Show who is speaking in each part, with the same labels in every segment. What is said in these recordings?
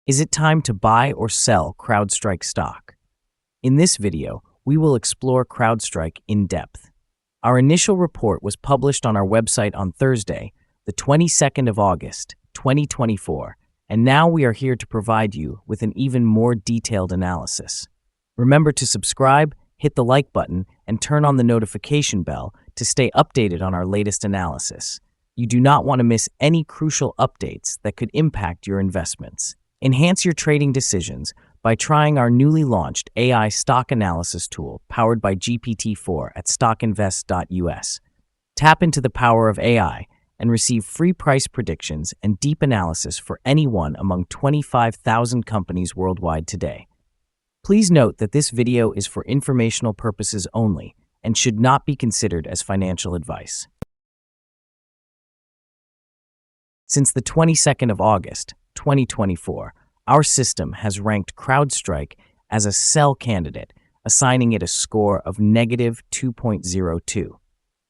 Speaker 1: Is it time to buy or sell CrowdStrike stock? In this video, we will explore CrowdStrike in depth. Our initial report was published on our website on Thursday, the 22nd of August, 2024, and now we are here to provide you with an even more detailed analysis. Remember to subscribe, hit the like button, and turn on the notification bell to stay updated on our latest analysis. You do not want to miss any crucial updates that could impact your investments. Enhance your trading decisions by trying our newly launched AI stock analysis tool powered by GPT-4 at StockInvest.us. Tap into the power of AI and receive free price predictions and deep analysis for anyone among 25,000 companies worldwide today. Please note that this video is for informational purposes only and should not be considered as financial advice. Since the 22nd of August, 2024, our system has ranked CrowdStrike as a sell candidate, assigning it a score of negative 2.02.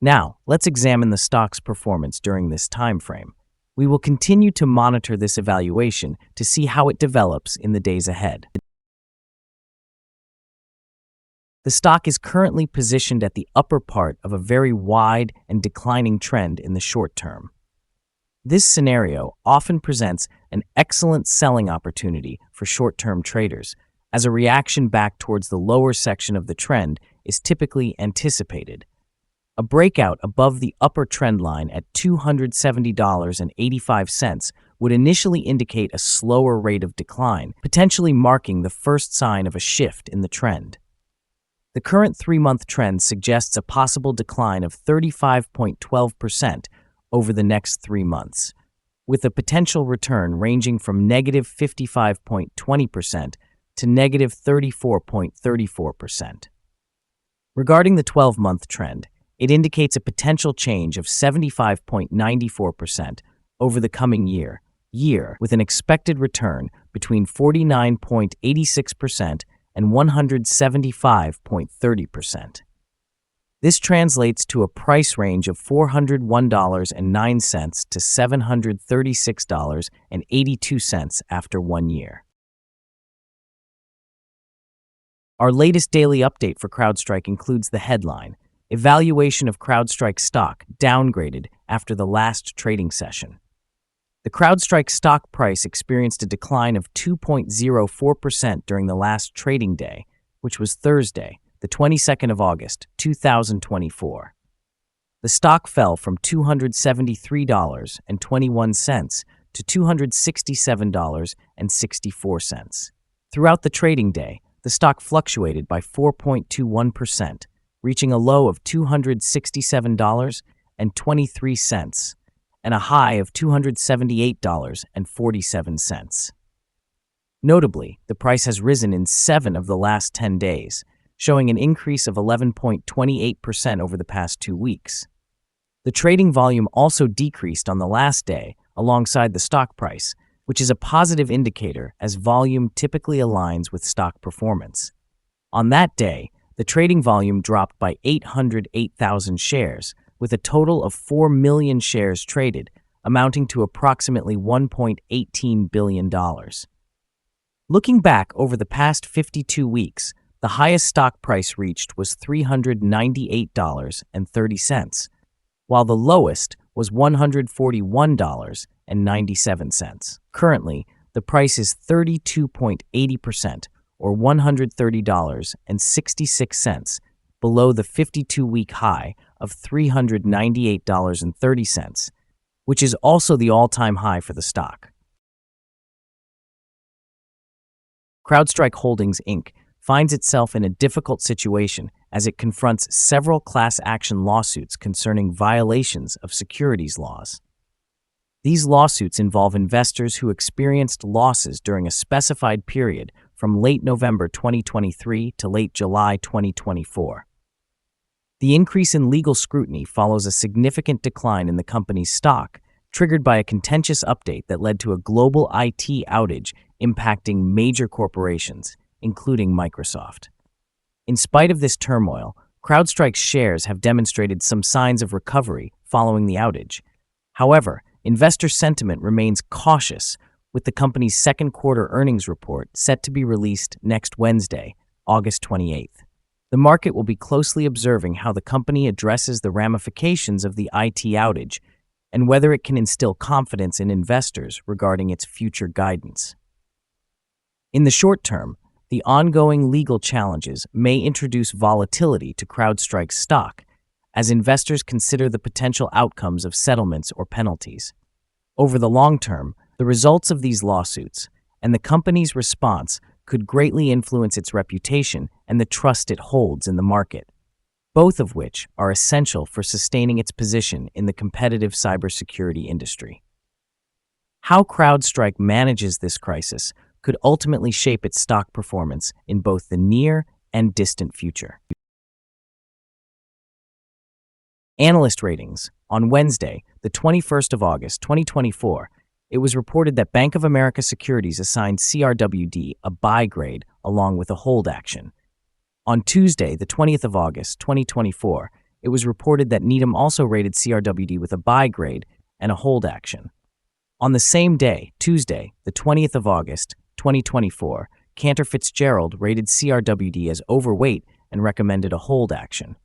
Speaker 1: Now, let's examine the stock's performance during this time frame. We will continue to monitor this evaluation to see how it develops in the days ahead. The stock is currently positioned at the upper part of a very wide and declining trend in the short term. This scenario often presents an excellent selling opportunity for short-term traders, as a reaction back towards the lower section of the trend is typically anticipated. A breakout above the upper trend line at $270.85 would initially indicate a slower rate of decline, potentially marking the first sign of a shift in the trend. The current 3-month trend suggests a possible decline of 35.12% over the next 3 months, with a potential return ranging from negative 55.20% to negative 34.34%. Regarding the 12-month trend, it indicates a potential change of 75.94% over the coming year, with an expected return between 49.86% and 175.30%. This translates to a price range of $401.09 to $736.82 after 1 year. Our latest daily update for CrowdStrike includes the headline, Evaluation of CrowdStrike stock downgraded after the last trading session. The CrowdStrike stock price experienced a decline of 2.04% during the last trading day, which was Thursday, the 22nd of August, 2024. The stock fell from $273.21 to $267.64. Throughout the trading day, the stock fluctuated by 4.21%, reaching a low of $267.23 and a high of $278.47. Notably, the price has risen in 7 of the last 10 days, showing an increase of 11.28% over the past 2 weeks. The trading volume also decreased on the last day alongside the stock price, which is a positive indicator as volume typically aligns with stock performance. On that day, the trading volume dropped by 808,000 shares, with a total of 4 million shares traded, amounting to approximately $1.18 billion. Looking back over the past 52 weeks, the highest stock price reached was $398.30, while the lowest was $141.97. Currently, the price is 32.80%, or $130.66, below the 52-week high of $398.30, which is also the all-time high for the stock. CrowdStrike Holdings Inc. finds itself in a difficult situation as it confronts several class action lawsuits concerning violations of securities laws. These lawsuits involve investors who experienced losses during a specified period from late November 2023 to late July 2024. The increase in legal scrutiny follows a significant decline in the company's stock, triggered by a contentious update that led to a global IT outage impacting major corporations, including Microsoft. In spite of this turmoil, CrowdStrike's shares have demonstrated some signs of recovery following the outage. However, investor sentiment remains cautious, with the company's second quarter earnings report set to be released next Wednesday, August 28th. The market will be closely observing how the company addresses the ramifications of the IT outage and whether it can instill confidence in investors regarding its future guidance. In the short term, the ongoing legal challenges may introduce volatility to CrowdStrike's stock as investors consider the potential outcomes of settlements or penalties. Over the long term, the results of these lawsuits and the company's response could greatly influence its reputation and the trust it holds in the market, both of which are essential for sustaining its position in the competitive cybersecurity industry. How CrowdStrike manages this crisis could ultimately shape its stock performance in both the near and distant future. Analyst ratings. On Wednesday, the 21st of August, 2024, it was reported that Bank of America Securities assigned CRWD a buy grade along with a hold action. On Tuesday, the 20th of August, 2024, it was reported that Needham also rated CRWD with a buy grade and a hold action. On the same day, Tuesday, the 20th of August, 2024, Cantor Fitzgerald rated CRWD as overweight and recommended a hold action.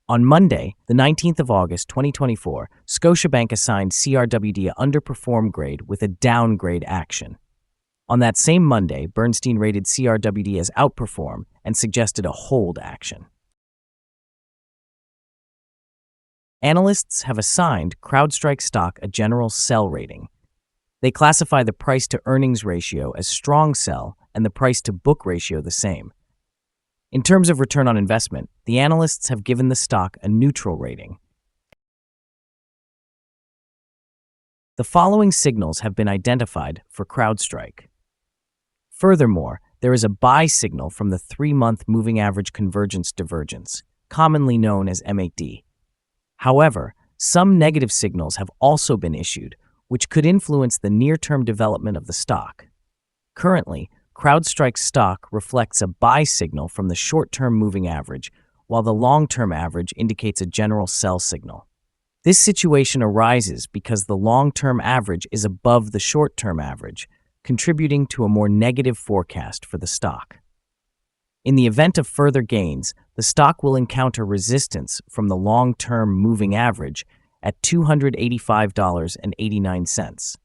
Speaker 1: On Monday, the 19th of August, 2024, Scotiabank assigned CRWD a underperform grade with a downgrade action. On that same Monday, Bernstein rated CRWD as outperform and suggested a hold action. Analysts have assigned CrowdStrike stock a general sell rating. They classify the price-to-earnings ratio as strong sell and the price-to-book ratio the same. In terms of return on investment, the analysts have given the stock a neutral rating. The following signals have been identified for CrowdStrike. Furthermore, there is a buy signal from the 3-month moving average convergence divergence, commonly known as M8D. However, some negative signals have also been issued, which could influence the near-term development of the stock. Currently, CrowdStrike's stock reflects a buy signal from the short-term moving average, while the long-term average indicates a general sell signal. This situation arises because the long-term average is above the short-term average, contributing to a more negative forecast for the stock. In the event of further gains, the stock will encounter resistance from the long-term moving average at $285.89.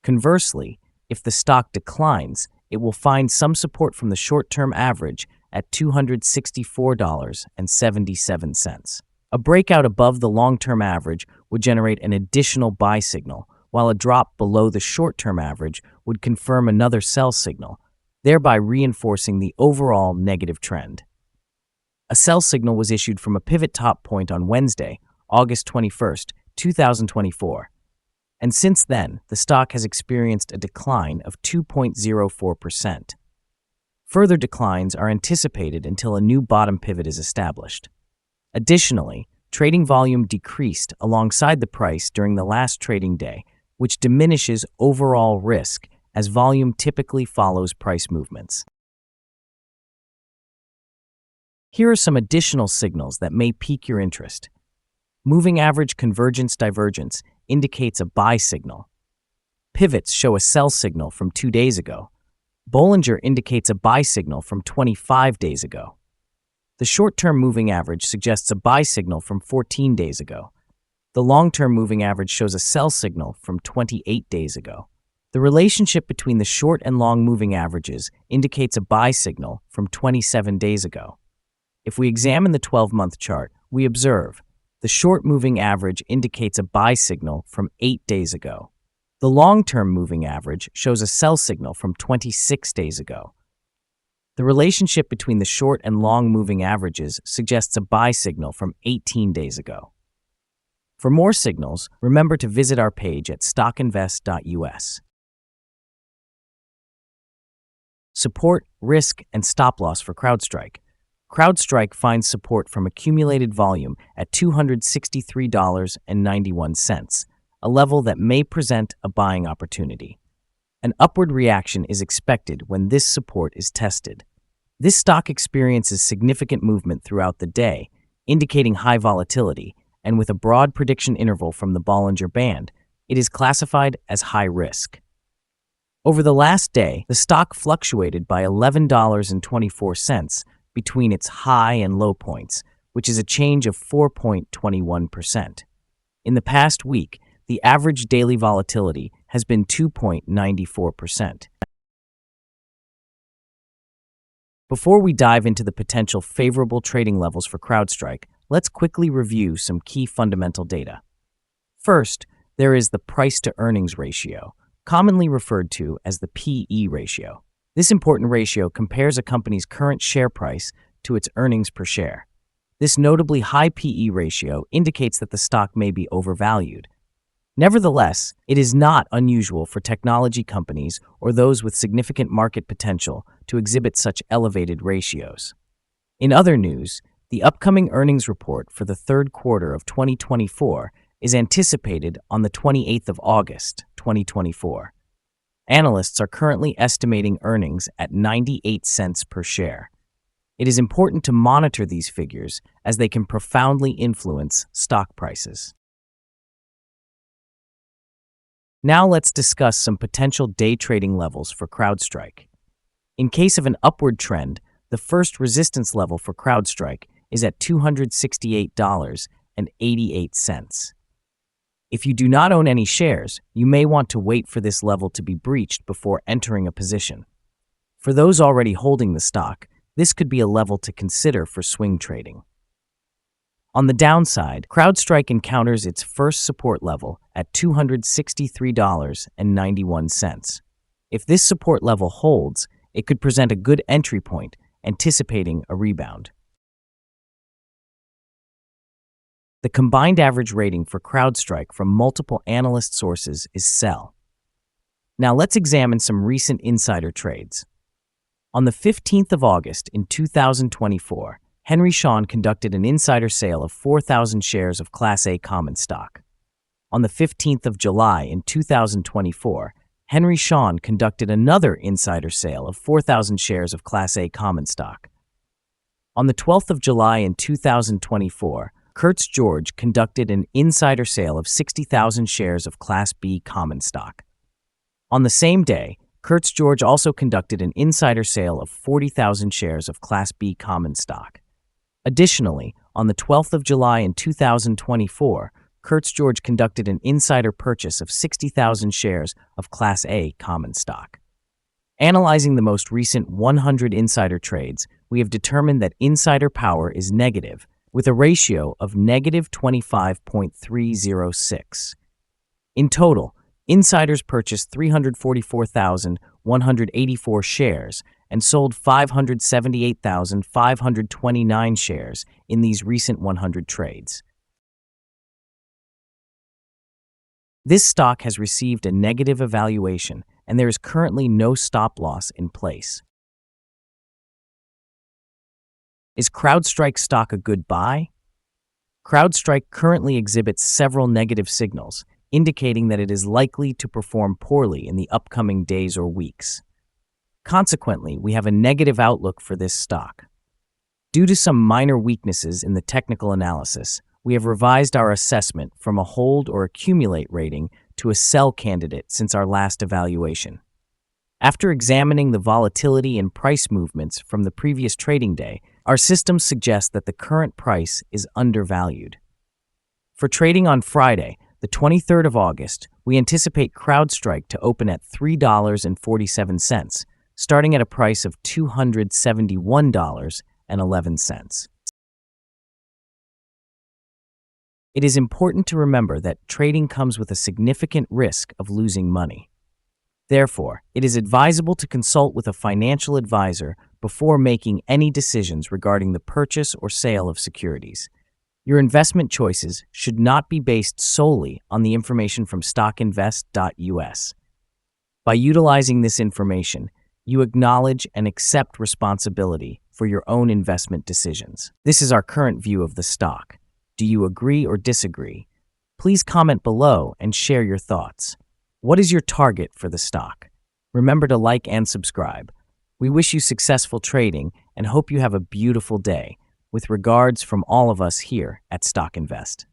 Speaker 1: Conversely, if the stock declines, it will find some support from the short-term average at $264.77. A breakout above the long-term average would generate an additional buy signal, while a drop below the short-term average would confirm another sell signal, thereby reinforcing the overall negative trend. A sell signal was issued from a pivot top point on Wednesday, August 21st, 2024. And since then, the stock has experienced a decline of 2.04%. Further declines are anticipated until a new bottom pivot is established. Additionally, trading volume decreased alongside the price during the last trading day, which diminishes overall risk as volume typically follows price movements. Here are some additional signals that may pique your interest. Moving average convergence divergence indicates a buy signal. Pivots show a sell signal from 2 days ago. Bollinger indicates a buy signal from 25 days ago. The short-term moving average suggests a buy signal from 14 days ago. The long-term moving average shows a sell signal from 28 days ago. The relationship between the short and long moving averages indicates a buy signal from 27 days ago. If we examine the 12-month chart, we observe the short moving average indicates a buy signal from 8 days ago. The long-term moving average shows a sell signal from 26 days ago. The relationship between the short and long moving averages suggests a buy signal from 18 days ago. For more signals, remember to visit our page at StockInvest.us. Support, risk, and stop loss for CrowdStrike. CrowdStrike finds support from accumulated volume at $263.91, a level that may present a buying opportunity. An upward reaction is expected when this support is tested. This stock experiences significant movement throughout the day, indicating high volatility, and with a broad prediction interval from the Bollinger Band, it is classified as high risk. Over the last day, the stock fluctuated by $11.24 between its high and low points, which is a change of 4.21%. In the past week, the average daily volatility has been 2.94%. Before we dive into the potential favorable trading levels for CrowdStrike, let's quickly review some key fundamental data. First, there is the price-to-earnings ratio, commonly referred to as the PE ratio. This important ratio compares a company's current share price to its earnings per share. This notably high PE ratio indicates that the stock may be overvalued. Nevertheless, it is not unusual for technology companies or those with significant market potential to exhibit such elevated ratios. In other news, the upcoming earnings report for the third quarter of 2024 is anticipated on the 28th of August, 2024. Analysts are currently estimating earnings at 98 cents per share. It is important to monitor these figures as they can profoundly influence stock prices. Now let's discuss some potential day trading levels for CrowdStrike. In case of an upward trend, the first resistance level for CrowdStrike is at $268.88. If you do not own any shares, you may want to wait for this level to be breached before entering a position. For those already holding the stock, this could be a level to consider for swing trading. On the downside, CrowdStrike encounters its first support level at $263.91. If this support level holds, it could present a good entry point, anticipating a rebound. The combined average rating for CrowdStrike from multiple analyst sources is sell. Now let's examine some recent insider trades. On the 15th of August in 2024, Henry Schein conducted an insider sale of 4,000 shares of Class A common stock. On the 15th of July in 2024, Henry Schein conducted another insider sale of 4,000 shares of Class A common stock. On the 12th of July in 2024, Kurtz George conducted an insider sale of 60,000 shares of Class B common stock. On the same day, Kurtz George also conducted an insider sale of 40,000 shares of Class B common stock. Additionally, on the 12th of July in 2024, Kurtz George conducted an insider purchase of 60,000 shares of Class A common stock. Analyzing the most recent 100 insider trades, we have determined that insider power is negative, with a ratio of negative 25.306. In total, insiders purchased 344,184 shares and sold 578,529 shares in these recent 100 trades. This stock has received a negative evaluation, and there is currently no stop loss in place. Is CrowdStrike stock a good buy? CrowdStrike currently exhibits several negative signals, indicating that it is likely to perform poorly in the upcoming days or weeks. Consequently, we have a negative outlook for this stock. Due to some minor weaknesses in the technical analysis, we have revised our assessment from a hold or accumulate rating to a sell candidate since our last evaluation. After examining the volatility and price movements from the previous trading day, our system suggests that the current price is undervalued. For trading on Friday, the 23rd of August, we anticipate CrowdStrike to open at $3.47, starting at a price of $271.11. It is important to remember that trading comes with a significant risk of losing money. Therefore, it is advisable to consult with a financial advisor before making any decisions regarding the purchase or sale of securities. Your investment choices should not be based solely on the information from StockInvest.us. By utilizing this information, you acknowledge and accept responsibility for your own investment decisions. This is our current view of the stock. Do you agree or disagree? Please comment below and share your thoughts. What is your target for the stock? Remember to like and subscribe. We wish you successful trading and hope you have a beautiful day. With regards from all of us here at Stock Invest.